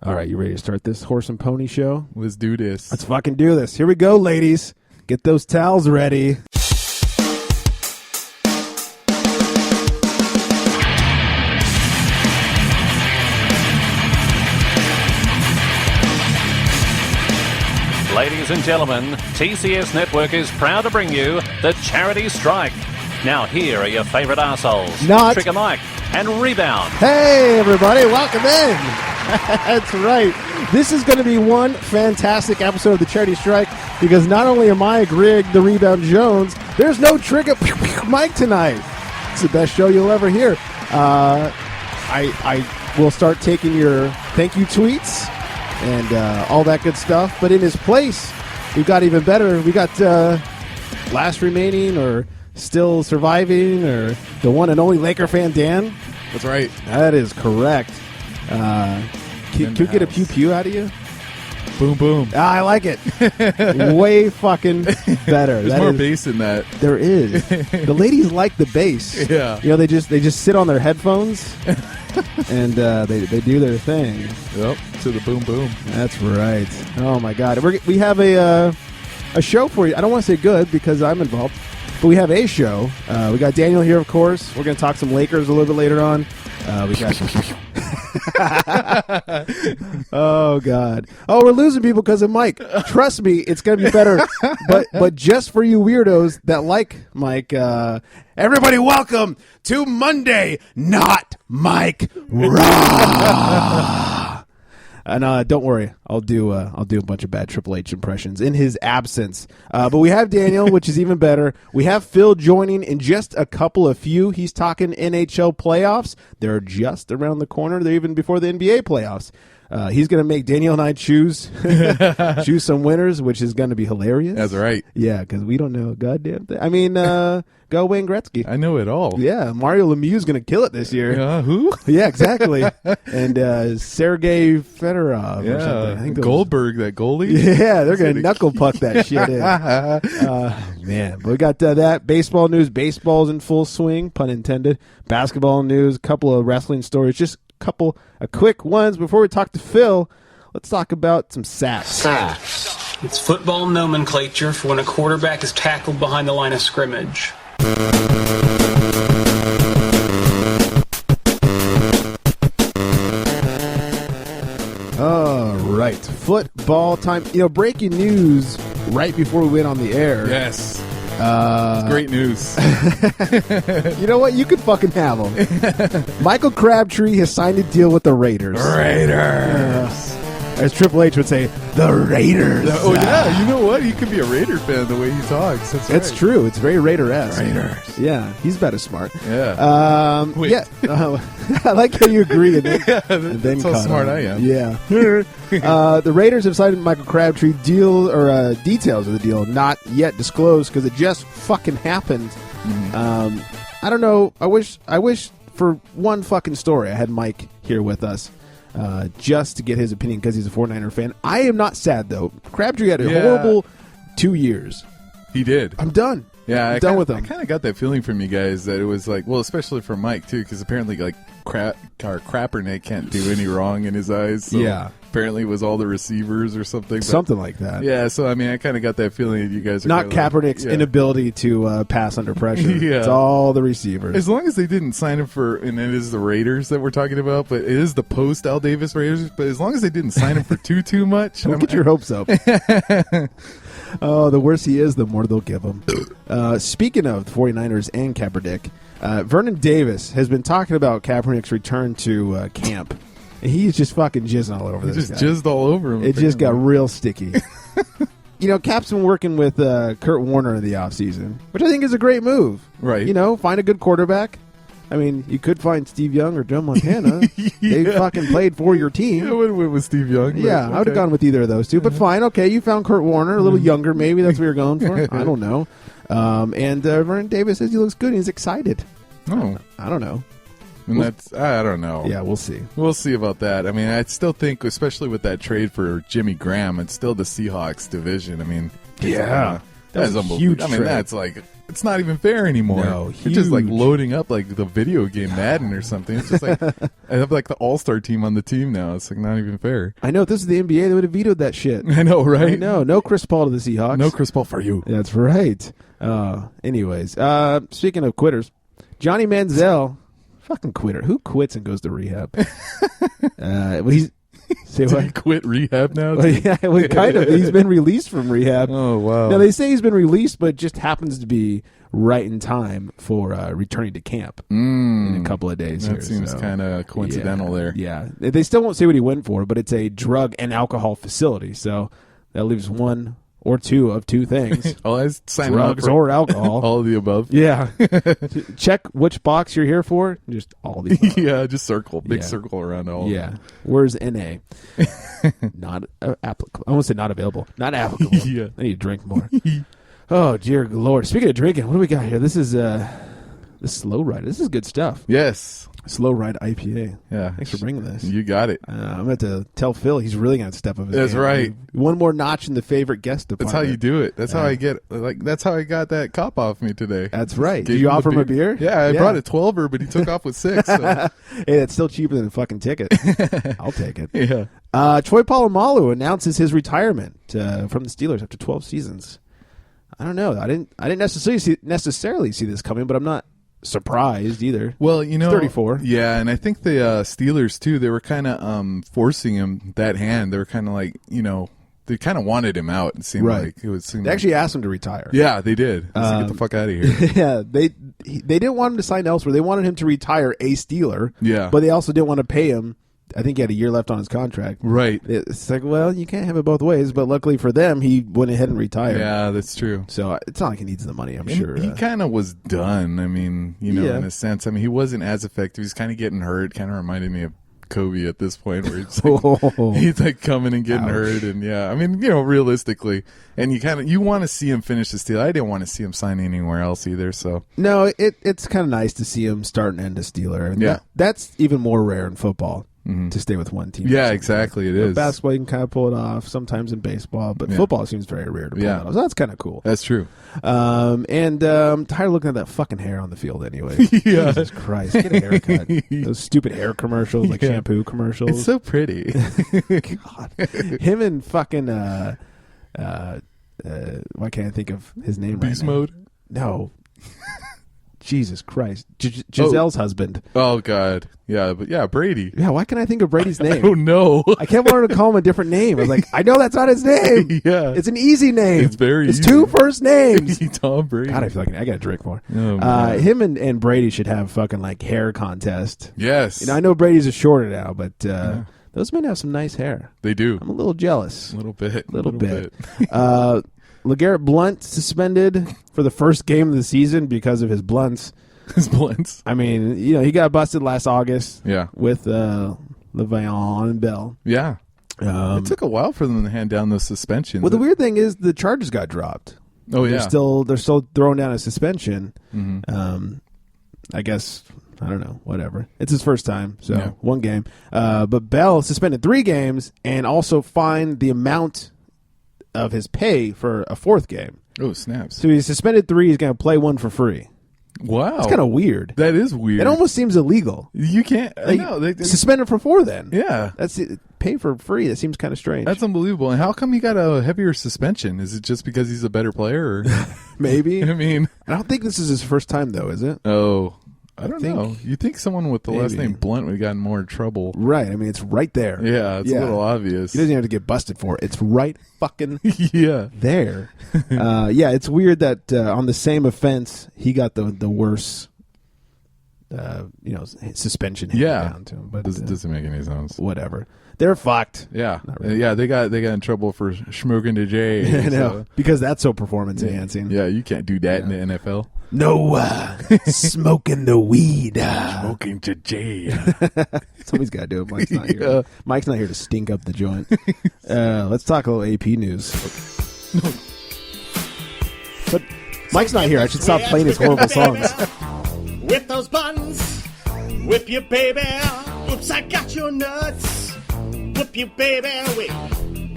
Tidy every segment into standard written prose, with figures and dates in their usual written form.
All right, you ready to start this horse and pony show? Let's do this. Let's fucking do this. Here we go, ladies. Get those towels ready. Ladies and gentlemen, TCS Network is proud to bring you the Charity Strike. Now here are your favorite arseholes, Not- Trigger Mike and Rebound. Hey, everybody. Welcome in. That's right. This is going to be one fantastic episode of the Charity Strike because not only am I Greg the Rebound Jones, there's no Trigger Mike tonight. It's the best show you'll ever hear. I will start taking your thank you tweets and all that good stuff. But in his place, we've got even better. We got last remaining or still surviving or the one and only Laker fan, Dan. That's right. That is correct. Can we get a pew-pew out of you? Boom, boom. I like it. Way fucking better. There's more bass in that. There is. The ladies like the bass. Yeah. You know, they just sit on their headphones and they do their thing. Yep. To the boom, boom. That's right. Oh my God. We have a show for you. I don't want to say good because I'm involved, but we have a show. We got Daniel here, of course. We're going to talk some Lakers a little bit later on. We got. Oh God! Oh, we're losing people because of Mike. Trust me, it's gonna be better. But just for you weirdos that like Mike, everybody, welcome to Monday, not Mike Raw. And don't worry, I'll do a bunch of bad Triple H impressions in his absence. But we have Daniel, which is even better. We have Phil joining in just a couple of few. He's talking NHL playoffs. They're just around the corner. They're even before the NBA playoffs. He's going to make Daniel and I choose some winners, which is going to be hilarious. That's right. Yeah, because we don't know a goddamn thing. I mean, go Wayne Gretzky. I know it all. Yeah, Mario Lemieux's going to kill it this year. Who? Yeah, exactly. And Sergei Fedorov or something. I think Goldberg, that goalie? Yeah, they're going to knuckle puck that shit in. Man, but we got that. Baseball news. Baseball's in full swing, pun intended. Basketball news, a couple of wrestling stories, just a couple of quick ones. Before we talk to Phil, let's talk about some sacks. It's football nomenclature for when a quarterback is tackled behind the line of scrimmage. All right, football time. You know, breaking news right before we went on the air. Yes. Great news. You know what? You could fucking have them. Michael Crabtree has signed a deal with the Raiders. As Triple H would say, the Raiders. Oh, yeah. You know what? He could be a Raider fan the way he talks. That's right. It's true. It's very Raider-esque. Raiders. Yeah, he's about as smart. Yeah. Wait. Yeah. I like how you agree. And then, that's how smart I am. Yeah. The Raiders have signed Michael Crabtree details of the deal not yet disclosed because it just fucking happened. Mm-hmm. I don't know. I wish for one fucking story I had Mike here with us. Just to get his opinion because he's a 49er fan. I am not sad, though. Crabtree had a horrible 2 years. He did. I'm done. Yeah, I'm done with him. I kind of got that feeling from you guys that it was like, well, especially for Mike, too, because apparently, like, Crappernick can't do any wrong in his eyes. So yeah. Apparently it was all the receivers or something. But, something like that. Yeah, so, I mean, I kind of got that feeling that you guys are not Kaepernick's inability to pass under pressure. Yeah. It's all the receivers. As long as they didn't sign him for, and it is the Raiders that we're talking about, but it is the post-Al Davis Raiders, but as long as they didn't sign him for too much. Don't get your hopes up. Oh, the worse he is, the more they'll give him. Speaking of the 49ers and Kaepernick, Vernon Davis has been talking about Kaepernick's return to camp. And he's just fucking jizzing all over this guy. Jizzed all over him. It just got real sticky. You know, Cap's been working with Kurt Warner in the offseason, which I think is a great move. Right. You know, find a good quarterback. I mean, you could find Steve Young or Joe Montana. Yeah. They fucking played for your team. Yeah, I would have went with Steve Young. Yeah, I would have gone with either of those two. But fine, okay, you found Kurt Warner, a little younger maybe. That's what you're going for. I don't know. And Vernon Davis says he looks good and he's excited. Oh. I don't know. And that's, I don't know. Yeah, we'll see. We'll see about that. I mean, I still think, especially with that trade for Jimmy Graham, it's still the Seahawks division. I mean, yeah. That's a unbelievable. huge I mean, trade. that's like it's not even fair anymore. No, it's just like huge. loading up like the video game Madden or something. It's just like I have like the all-star team on the team now. It's like not even fair. I know if this is the NBA, they would have vetoed that shit. I know, right? I know. No Chris Paul to the Seahawks. No Chris Paul for you. That's right. Anyways, speaking of quitters, Johnny Manziel, fucking quitter. Who quits and goes to rehab? Well, he's say Did what? he quit rehab now? Well, yeah, well, kind of. He's been released from rehab. Oh wow. Now they say he's been released, but just happens to be right in time for returning to camp in a couple of days. That here, seems so, kind of coincidental there. Yeah, they still won't say what he went for, but it's a drug and alcohol facility, so that leaves one or two of two things: Oh, I was signing up drugs for or alcohol. all of the above. Yeah, check which box you're here for. Just all the above. Yeah, just circle, big Yeah. circle around all. Yeah, where's NA? Not applicable. I won't say not available. Not applicable. Yeah. I need to drink more. Oh dear Lord! Speaking of drinking, what do we got here? This is this Slow Ride. This is good stuff. Yes. Slow Ride IPA. Yeah. Thanks for bringing this. You got it. I'm going to tell Phil he's really going to step up his That's game. right. One more notch in the favorite guest That's department. how you do it. That's how I get. Like that's how I got that cop off me today. That's right. Gave Did you the offer him a beer? Yeah, I brought a 12er, but he took off with 6. So. Hey, that's still cheaper than a fucking ticket. I'll take it. Yeah. Troy Polamalu announces his retirement from the Steelers after 12 seasons. I don't know. I didn't necessarily see this coming, but I'm not surprised either. Well, you know, 34. Yeah, and I think the Steelers too. They were kind of forcing him that hand. They were kind of like, you know, they kind of wanted him out. It seemed Right. like it was. They actually asked him to retire. Yeah, they did. Get the fuck out of here. Yeah, they didn't want him to sign elsewhere. They wanted him to retire a Steeler. Yeah. But they also didn't want to pay him. I think he had a year left on his contract. Right. It's like, well, you can't have it both ways. But luckily for them, he went ahead and retired. Yeah, that's true. So it's not like he needs the money, I'm And sure. he kind of was done. I mean, you know, Yeah. in a sense. I mean, he wasn't as effective. He's kind of getting hurt. Kind of reminded me of Kobe at this point, where he's like, he's like coming and getting Ouch. hurt, and yeah, I mean, you know, realistically, and you want to see him finish the deal. I didn't want to see him sign anywhere else either. So No, it's kind of nice to see him start and end a Steeler. And Yeah. that's even more rare in football to stay with one team. yeah, exactly, it is. Basketball, you can kind of pull it off sometimes in baseball, but Yeah. football seems very rare to pull Yeah. it off. So that's kind of cool. That's true. I'm tired of looking at that fucking hair on the field anyway. Yeah. Jesus Christ. Get a haircut. Those stupid hair commercials, like Yeah. shampoo commercials. It's so pretty. God. Him and fucking why can't I think of his name Beast right now? mode. No. Jesus Christ. Giselle's husband. Oh God, yeah, but yeah, Brady. Yeah, why can't I think of Brady's name? Oh no. I kept wanting to call him a different name. I was like, I know that's not his name. Yeah. It's an easy name. It's very It's easy. 2 first names. Tom Brady. God, I feel like I got to drink more. Oh, man. Him and Brady should have fucking like hair contest. Yes, You know, I know Brady's a shorter now, but those men have some nice hair. they do. I'm a little jealous. A little bit. Little bit. LeGarrette Blount suspended for the first game of the season because of his blunts. His blunts. I mean, you know, he got busted last August Yeah. with Le'Veon and Bell. Yeah. It took a while for them to hand down those suspensions. Well, the weird thing is the charges got dropped. Oh yeah. They're still throwing down a suspension. Mm-hmm. I guess, I don't know, whatever. It's his first time, so Yeah. one game. But Bell suspended 3 games and also fined the amount of his pay for a 4th game. Oh snaps! So he's suspended 3. He's going to play 1 for free. Wow, It's kind of weird. That is weird. It almost seems illegal. You can't. I Like, know. suspended for 4 then. Yeah, That's it. Pay for free. That seems kind of strange. that's unbelievable. And how come he got a heavier suspension? Is it just because he's a better player? Or? Maybe. I mean, I don't think this is his first time, though, is it? oh, I don't think- know. You think someone with the last maybe. name Blunt would have gotten more trouble? Right. I mean, it's right there. Yeah, it's a little obvious. He doesn't have to get busted for it. It's right fucking Yeah, there. Yeah, it's weird that on the same offense, he got the worse, suspension handed yeah. down to him. But Doesn't make any sense. whatever. They're fucked. Yeah, really. yeah. They got in trouble for smoking the J. I know. so- Because that's so performance enhancing. Yeah, you can't do that in the NFL. No, smoking the weed. Smoking to J. Somebody's got to do it. Mike's not here. Yeah. Mike's not here to stink up the joint. Let's talk a little AP news. But Mike's not here. I should stop playing his horrible songs. Whip those buttons, whip you, baby. Oops, I got your nuts. Whip you, baby. Wait,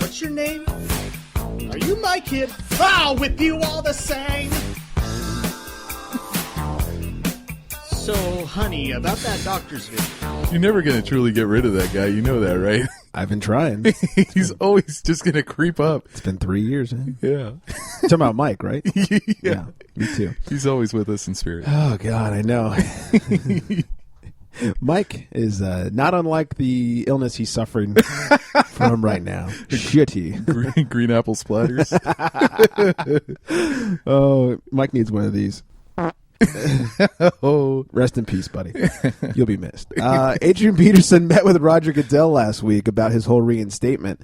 what's your name? Are you my kid? I'll whip you all the same. So, honey, about that doctor's visit. You're never going to truly get rid of that guy. You know that, right? I've been trying. He's always just going to creep up. It's been 3 years. Man. Yeah. You're talking about Mike, right? Yeah. Me too. He's always with us in spirit. Oh, God, I know. Mike is not unlike the illness he's suffering from right now. Shitty. Green apple splatters. Oh, Mike needs one of these. Oh, rest in peace, buddy. You'll be missed. Adrian Peterson met with Roger Goodell last week about his whole reinstatement.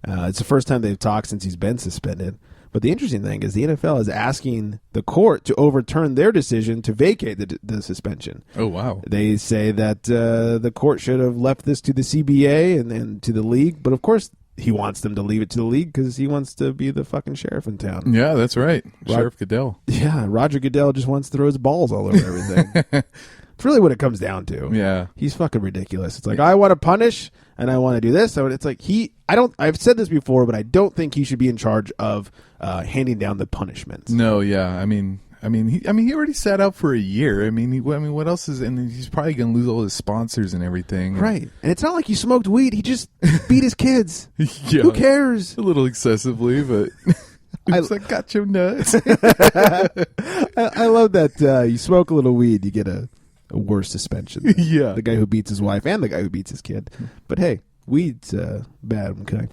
It's the first time they've talked since he's been suspended. But the interesting thing is the NFL is asking the court to overturn their decision to vacate the suspension. Oh, wow. They say that the court should have left this to the CBA and to the league. But, of course, he wants them to leave it to the league because he wants to be the fucking sheriff in town. Yeah, that's right. Sheriff Goodell. Yeah, Roger Goodell just wants to throw his balls all over everything. It's really what it comes down to. Yeah. He's fucking ridiculous. It's like, I want to punish and I want to do this. So it's like I've said this before, but I don't think he should be in charge of handing down the punishments. No, yeah. I mean, he already sat out for a year. I mean, what else is? And he's probably gonna lose all his sponsors and everything. Right, and it's not like he smoked weed. He just beat his kids. Yeah, who cares? A little excessively, but it's like got your nuts. I love that you smoke a little weed, you get a worse suspension. Yeah, the guy who beats his wife and the guy who beats his kid. But hey, weed's bad. Okay.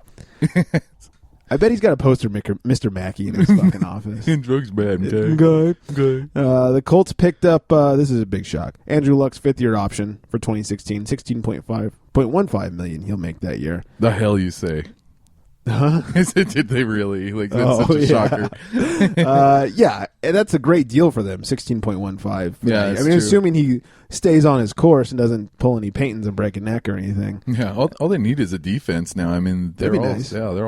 I bet he's got a poster of Mr. Mackey in his fucking office. And drugs bad, okay? Okay. The Colts picked up, this is a big shock, Andrew Luck's fifth-year option for 2016, $16.15 million he'll make that year. The hell you say? Huh? Did they really? Like, that's such a shocker. Yeah, and that's a great deal for them, 16.15. Yeah, I mean, true. assuming he stays on his course and doesn't pull any paintings and break a neck or anything. Yeah, all they need is a defense now. I mean, they're That'd all be nice. they're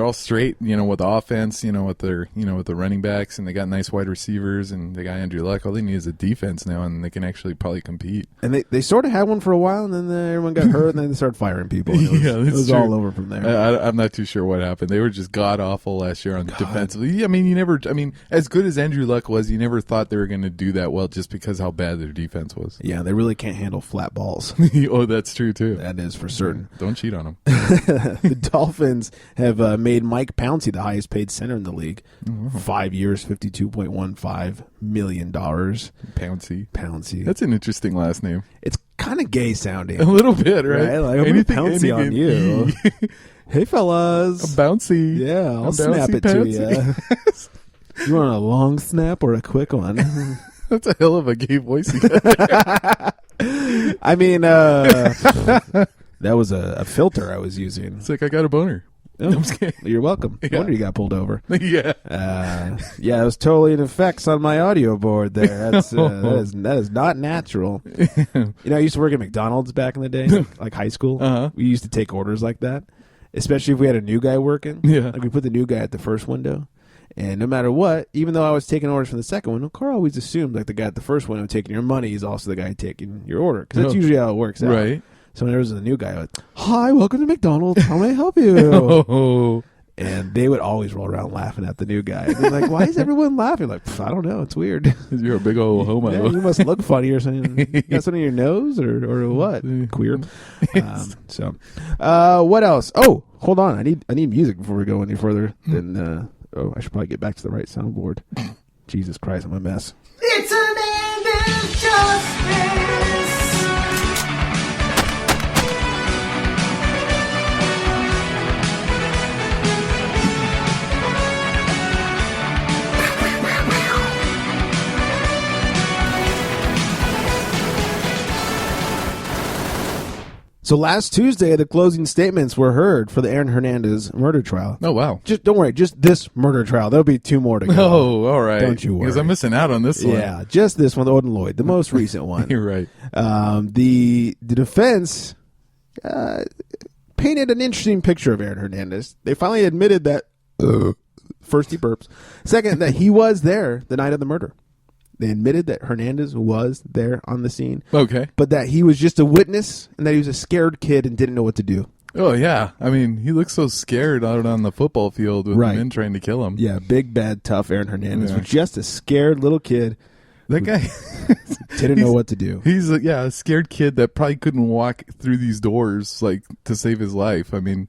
all straight. With offense. With their with the running backs, and they got nice wide receivers, and they got Andrew Luck. All they need is a defense now, and they can actually probably compete. And they sort of had one for a while, and then everyone got hurt, and then they started firing people. And it was true. all over from there. I'm not too sure what happened. They were just god awful last year on defensively. I mean, as good as Andrew Luck was, you never thought they were going to do that well just because how bad their defense was. Yeah, they really can't handle flat balls. Oh, that's true too. That is for certain. Don't cheat on them. The Dolphins have made Mike Pouncey the highest paid center in the league. 5 years, $52.15 million. Pouncey. That's an interesting last name. It's kind of gay sounding. A little bit, right? Like, I'm going to Pouncey on you. Hey, fellas. A bouncy. Yeah, I'll A snap bouncy it to Pouncey. you. You want a long snap or a quick one? That's a hell of a gay voice you got. I mean, that was a filter I was using. It's like, I got a boner. Oh, I'm just kidding. You're welcome. No Yeah. wonder you got pulled over. Yeah. Yeah, it was totally an effects on my audio board there. That's that is not natural. I used to work at McDonald's back in the day, like high school. Uh-huh. We used to take orders like that, especially if we had a new guy working. Yeah. Like we put the new guy at the first window. And no matter what, even though I was taking orders from the second window, Carl always assumed like the guy at the first window taking your money is also the guy taking your order. Because that's usually how it works out. Right. So when there was a new guy, like, hi, welcome to McDonald's. How may I help you? Oh. And they would always roll around laughing at the new guy. And they're like, why is everyone laughing? Like, I don't know. It's weird. You're a big old homo. Yeah, you must look funny or something. You got something in your nose or what? Queer. What else? Oh, hold on. I need music before we go any further. Then I should probably get back to the right soundboard. Jesus Christ, I'm a mess. It's an end of justice. So last Tuesday, the closing statements were heard for the Aaron Hernandez murder trial. Oh, wow. Just don't worry, just this murder trial. There'll be 2 more to go. Oh, all right. Don't you worry. Because I'm missing out on this one. Yeah, just this one, Odin Lloyd, the most recent one. You're right. The defense painted an interesting picture of Aaron Hernandez. They finally admitted that, first he burps, second that he was there the night of the murder. They admitted that Hernandez was there on the scene. Okay. But that he was just a witness and that he was a scared kid and didn't know what to do. Oh, yeah. I mean, he looks so scared out on the football field with Right. men trying to kill him. Yeah, big, bad, tough Aaron Hernandez Yeah. was just a scared little kid That guy didn't know what to do. He's a scared kid that probably couldn't walk through these doors like to save his life. I mean,